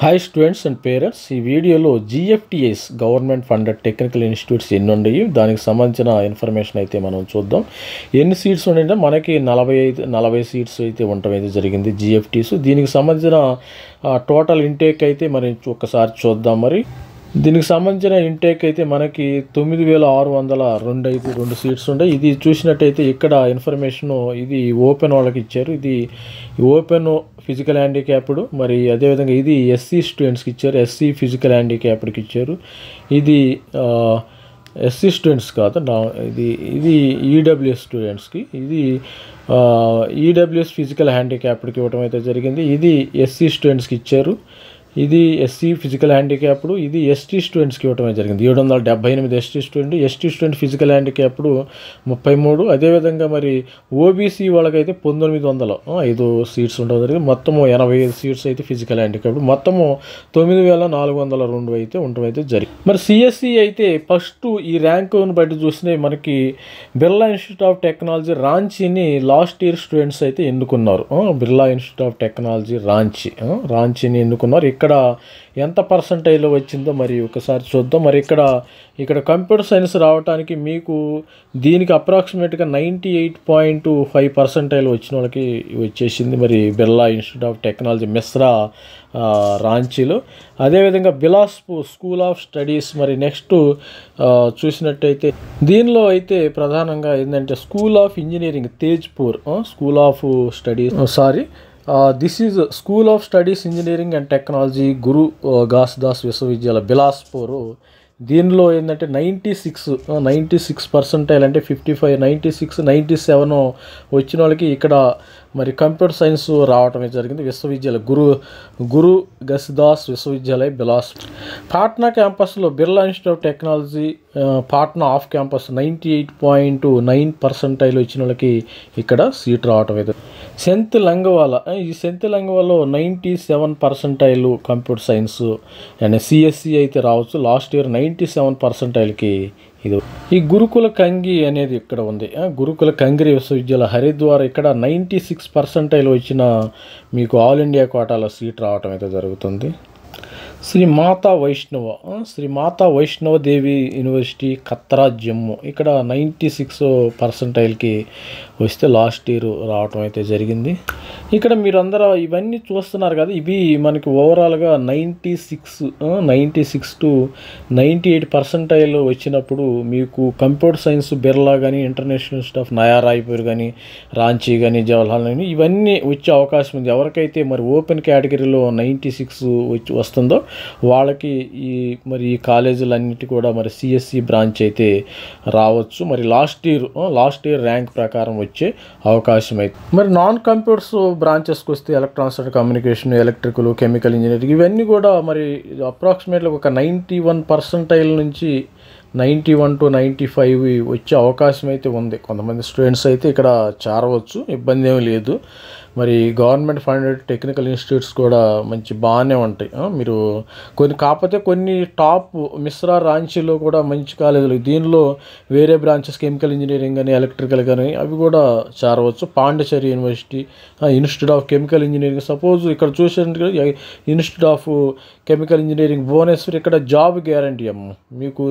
Hi students and parents, ఈ వీడియోలో GFTS government funded technical institutes ఎన్ని ఉన్నాయి, దానికి సంబంధించిన ఇన్ఫర్మేషన్ అయితే మనం చూద్దాం. ఎన్ని సీట్స్ ఉన్నాయంటే మనకి 40 సీట్స్ అయితే ఉండటం అయితే జరిగింది జిఎఫ్టీస్. దీనికి సంబంధించిన టోటల్ ఇంటేక్ అయితే మరి ఒక్కసారి చూద్దాం. మరి దీనికి సంబంధించిన ఇంటేక్ అయితే మనకి 9602 సీట్స్ ఉంటాయి. ఇది చూసినట్టయితే ఇక్కడ ఇన్ఫర్మేషను ఇది ఓపెన్ వాళ్ళకి ఇచ్చారు. ఇది ఓపెన్ ఫిజికల్ హ్యాండిక్యాప్డ్, మరి అదేవిధంగా ఇది ఎస్సీ స్టూడెంట్స్కి ఇచ్చారు, ఎస్సీ ఫిజికల్ హ్యాండిక్యాప్డ్కి ఇచ్చారు. ఇది ఎస్సీ స్టూడెంట్స్ కాదు, ఇది ఈడబ్ల్యూఎస్ స్టూడెంట్స్కి, ఇది ఈడబ్ల్యూఎస్ ఫిజికల్ హ్యాండిక్యాప్డ్కి ఇవ్వడం అయితే జరిగింది. ఇది ఎస్సీ స్టూడెంట్స్కి ఇచ్చారు. ఇది ఎస్సీ ఫిజికల్ హ్యాండిక్యాప్డ్, ఇది ఎస్టీ స్టూడెంట్స్కి ఇవ్వడమే జరిగింది. 778 ఎస్టీ స్టూడెంట్ ఫిజికల్ హ్యాండిక్యాప్డ్ 33. అదేవిధంగా మరి ఓబీసీ వాళ్ళకైతే 1905 సీట్స్ ఉండడం జరిగింది. మొత్తము 85 సీట్స్ అయితే ఫిజికల్ హ్యాండిక్యాప్డ్, మొత్తము 9402 అయితే ఉండటం అయితే జరిగింది. మరి సిఎస్సి అయితే ఫస్ట్ ఈ ర్యాంకును బట్టి చూస్తే మనకి బిర్లా ఇన్స్టిట్యూట్ ఆఫ్ టెక్నాలజీ రాంచీని లాస్ట్ ఇయర్ స్టూడెంట్స్ అయితే ఎన్నుకున్నారు. బిర్లా ఇన్స్టిట్యూట్ ఆఫ్ టెక్నాలజీ రాంచీని ఎన్నుకున్నారు. ఇక్కడ ఎంత పర్సంటైల్ వచ్చిందో మరి ఒకసారి చూద్దాం. మరి ఇక్కడ కంప్యూటర్ సైన్స్ రావడానికి మీకు దీనికి అప్రాక్సిమేట్గా 98.5% వచ్చిన వాళ్ళకి వచ్చేసింది. మరి Birla institute of technology Mesra రాంచీలో. అదేవిధంగా బిలాస్పూర్ స్కూల్ ఆఫ్ స్టడీస్, మరి నెక్స్ట్ చూసినట్టయితే దీనిలో అయితే ప్రధానంగా ఏంటంటే school of engineering Tezpur, school of studies this is school of studies engineering and technology Guru Ghasidas Vishwavidyalaya Bilaspur. దీనిలో ఏంటంటే 96% అంటే 55, 96, 97 వచ్చిన వాళ్ళకి ఇక్కడ మరి కంప్యూటర్ సైన్స్ రావటమే జరిగింది. విశ్వవిద్యాలయ గురు ఘాస్దాస్ విశ్వవిద్యాలయ బిలాస్పూర్. పాట్నా క్యాంపస్లో Birla institute of technology Patna off campus 98.9% వచ్చిన వాళ్ళకి ఇక్కడ సీట్ రావటం అయితే. సెంత్ లంగవాలా 97% కంప్యూటర్ సైన్స్ అండ్ సిఎస్సి అయితే రావచ్చు. లాస్ట్ ఇయర్ 97%కి ఇది. ఈ గురుకుల కంగి అనేది ఇక్కడ ఉంది. గురుకుల కంగిరి విశ్వవిద్యాలయ హరిద్వార్, ఇక్కడ 96% వచ్చిన మీకు ఆల్ ఇండియా కోటాలో సీట్ రావటం అయితే జరుగుతుంది. శ్రీ మాతా వైష్ణవ దేవి యూనివర్సిటీ ఖత్రా జమ్మూ, ఇక్కడ 96%కి వస్తే లాస్ట్ ఇయర్ రావటం అయితే జరిగింది. ఇక్కడ మీరు అందరూ ఇవన్నీ చూస్తున్నారు కదా, ఇవి మనకి ఓవరాల్గా 96 to 98% వచ్చినప్పుడు మీకు కంప్యూటర్ సైన్స్ బిర్లా కానీ, ఇంటర్నేషనల్ స్టాఫ్ నయా రాయ్పూర్ కానీ, రాంచీ కానీ, జవహర్లాల్ కానీ ఇవన్నీ వచ్చే అవకాశం ఉంది. ఎవరికైతే మరి ఓపెన్ కేటగిరీలో 96 వస్తుందో వాళ్ళకి మరి ఈ కాలేజీలన్నిటి కూడా మరి సిఎస్సి బ్రాంచ్ అయితే రావచ్చు. మరి లాస్ట్ ఇయర్ ర్యాంక్ ప్రకారం వచ్చే అవకాశం అయితే. మరి నాన్ కంప్యూటర్స్ బ్రాంచెస్కి వస్తే electronics and communication, electrical, chemical engineering ఇవన్నీ కూడా మరి అప్రాక్సిమేట్లీ ఒక 91% నుంచి 91 to 95 వచ్చే అవకాశం అయితే ఉంది. కొంతమంది స్టూడెంట్స్ అయితే ఇక్కడ చేరవచ్చు, ఇబ్బంది ఏమీ లేదు. మరి గవర్నమెంట్ ఫండెడ్ టెక్నికల్ ఇన్స్టిట్యూట్స్ కూడా మంచి బాగానే ఉంటాయి. మీరు కాకపోతే కొన్ని టాప్ మిశ్రా రాంచీలో కూడా మంచి కాలేజీలు, దీనిలో వేరే బ్రాంచెస్ కెమికల్ ఇంజనీరింగ్ కానీ, ఎలక్ట్రికల్ కానీ అవి కూడా చేరవచ్చు. Pondicherry university institute of chemical engineering, suppose ఇక్కడ చూసినట్టు institute of chemical engineering Bhubaneswar, ఇక్కడ జాబ్ గ్యారంటీ మీకు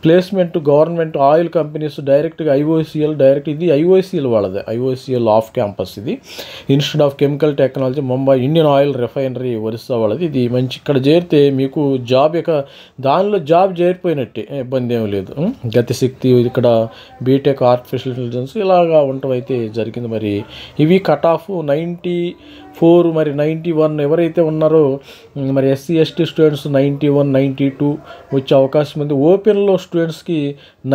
ప్లేస్మెంట్ గవర్నమెంట్ ఆయిల్ కంపెనీస్ డైరెక్ట్గా ఐఓసిఎల్ ఇది ఐఓసిఎల్ వాళ్ళది, ఐఓసిఎల్ ఆఫ్ క్యాంపస్. ఇది institute of chemical technology Mumbai, Indian oil refinery Orissa వాళ్ళది. ఇది మంచి, ఇక్కడ చేరితే మీకు జాబ్ దానిలో జాబ్ చేరిపోయినట్టే, ఇబ్బంది ఏమీ లేదు. గతిశక్తి, ఇక్కడ బీటెక్ ఆర్టిఫిషియల్ ఇంటెలిజెన్స్ ఇలాగా ఉండటం అయితే జరిగింది. మరి ఇవి కట్ ఆఫ్ 94, మరి 91 ఎవరైతే ఉన్నారో మరి ఎస్సీ ఎస్టీ స్టూడెంట్స్ 91, 92 వచ్చే అవకాశం ఉంది. ఓపెన్లో స్టూడెంట్స్కి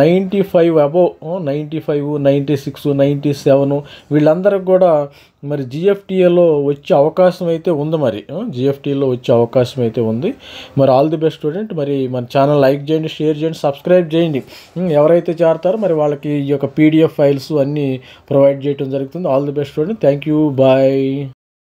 95 అబోవ్, 95, 96, 97 వీళ్ళందరికి కూడా మరి జిఎఫ్టీఏలో వచ్చే అవకాశం అయితే ఉంది. మరి జిఎఫ్టీలో వచ్చే అవకాశం అయితే ఉంది. మరి ఆల్ ది బెస్ట్ స్టూడెంట్. మరి మన ఛానల్ లైక్ చేయండి, షేర్ చేయండి, సబ్స్క్రైబ్ చేయండి. ఎవరైతే చేరతారో మరి వాళ్ళకి ఈ యొక్క పీడిఎఫ్ ఫైల్స్ అన్నీ ప్రొవైడ్ చేయడం జరుగుతుంది. All the best student. Thank you, bye.